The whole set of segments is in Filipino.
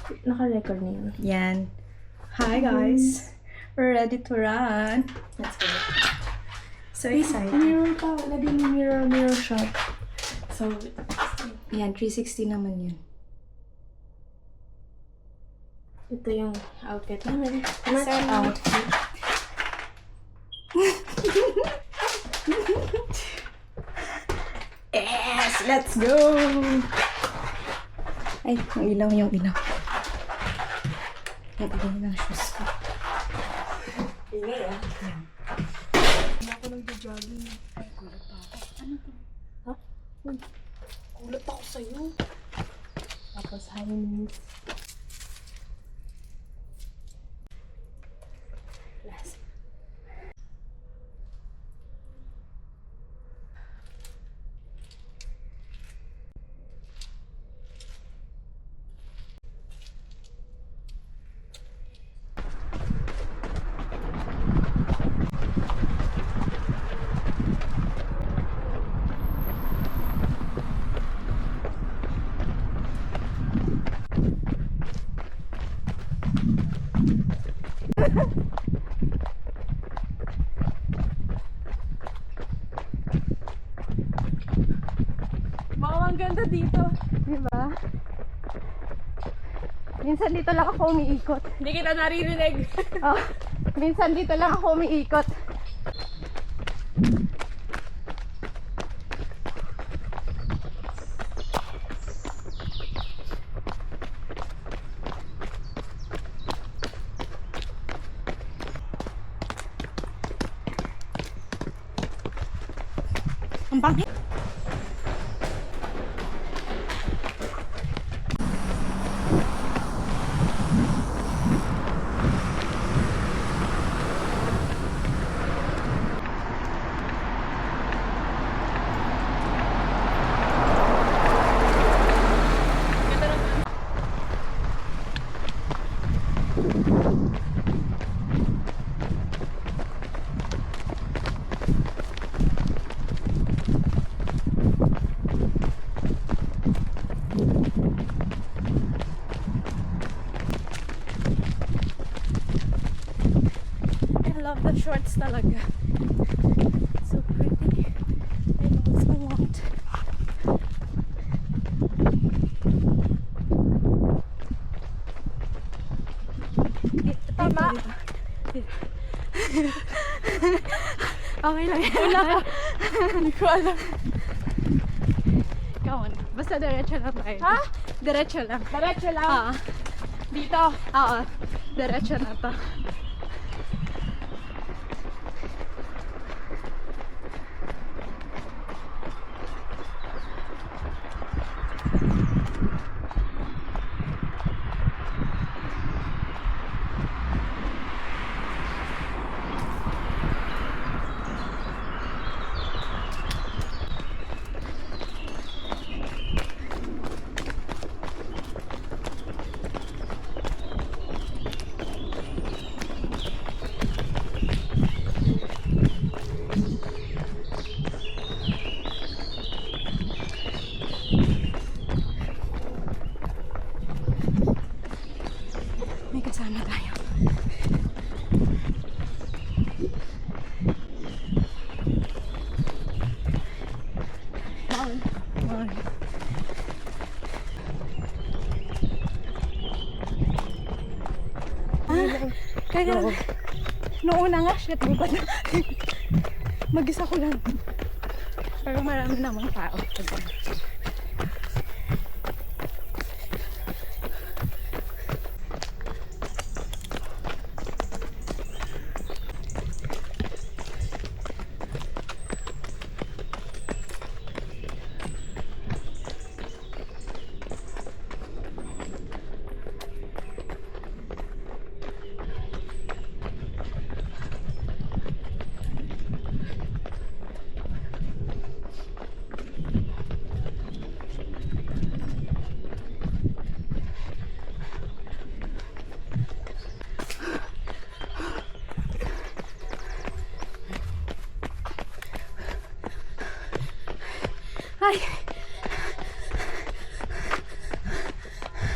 Naka-record na yun. Yan. Hi guys! We're ready to run. Let's go. So excited. Mirror pa. Wala din yung mirror shot. So, yan. 360 naman yun. Ito yung outfit namin. Set outfit. Yes! Let's go! Ay, yung ilaw, yung ilaw. Yung ilaw ng shoes ko. Ingay ah. Yan. Hindi ako nag-jogging. Ay, kulat pa ako. Ano to? Ha? Kulat ako sa'yo. Tapos, high knees. Last. Wow, ang ganda dito. Diba? Minsan dito lang ako umiikot. Hindi kita naririnig. Oh, minsan dito lang ako umiikot. Ang pangit. I love the shorts talaga. So pretty. I also want. Tama. Okay lang yan. Wala ka. Hindi ko alam. Come on. Basta diretso lang tayo. Ha? Diretso lang. Diretso lang. Oo. Dito. Oo. Diretso na to. May kasama tayo. Bawal. Bawal. Kaya noong una nga, shit, gubat na. Mag-isa ko lang. Pero marami namang tao.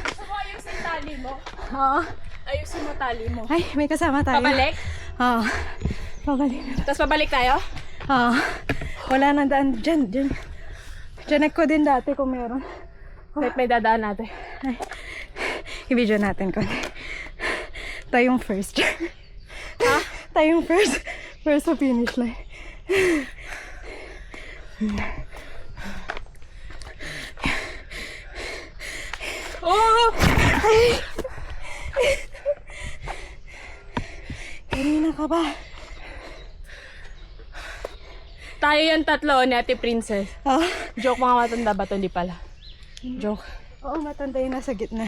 Gusto ko yung sintali. mo. Oo. Ayusin mo tali mo. Ay, may kasama tayo. Pabalik? Oo. Pabalik. Tapos pabalik tayo? Oo. Wala nang daan. Diyan. Diyan ko din dati kung meron. Kahit may dadaan natin. Ay. I-video natin ko. Tayong first. Ha? Tayong first. First sa finish line. Oh! Ay! Kanina ka ba? Tayo yung tatlo ni Ate Princess. Oh. Joke, mga matanda ba ito? Hindi pala. Joke. Oo, matanda yung nasa gitna.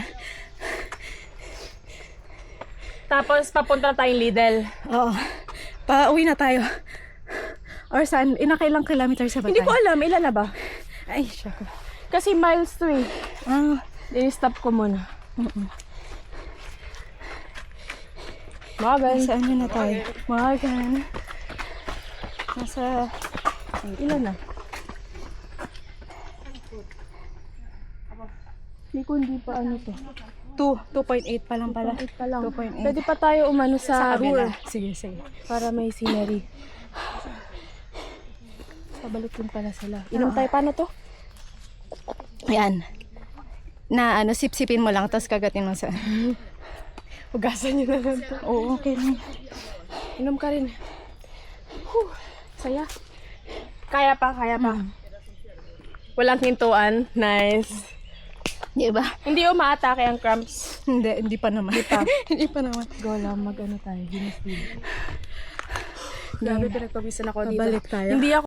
Tapos papunta na tayong Lidl. Oo. Pauwi na tayo. Or saan? Inakailang kilometers sa ba Hindi tayo? ko alam, ilan na ba? Ay, siya ko. Kasi miles to eh. Ah. I-stop ko muna. Morgan. Saan yun na tayo? Morgan. Nasa... Ilan na? Hindi ko hindi pa ano to. 2.8 pa lang pala. 2.8 pa lang. 2.8. Pwede pa tayo umano sa kabila. tour. Sige, sige. Para may scenery. Pabalik din pala sila. Inom tayo, paano to? Ayan. Na ano, sip-sipin mo lang, tapos kagatin mo sa... Hugasan nyo na lang to. Oo, okay lang. Inom ka rin. Saya. Kaya pa. Walang hintuan. Nice. Di ba? Hindi umaatake ang cramps. Hindi pa naman. Hindi pa naman. Go lang, mag-ano tayo. Grabe, pinagpawisan ako dito. Pabalik tayo. Hindi ako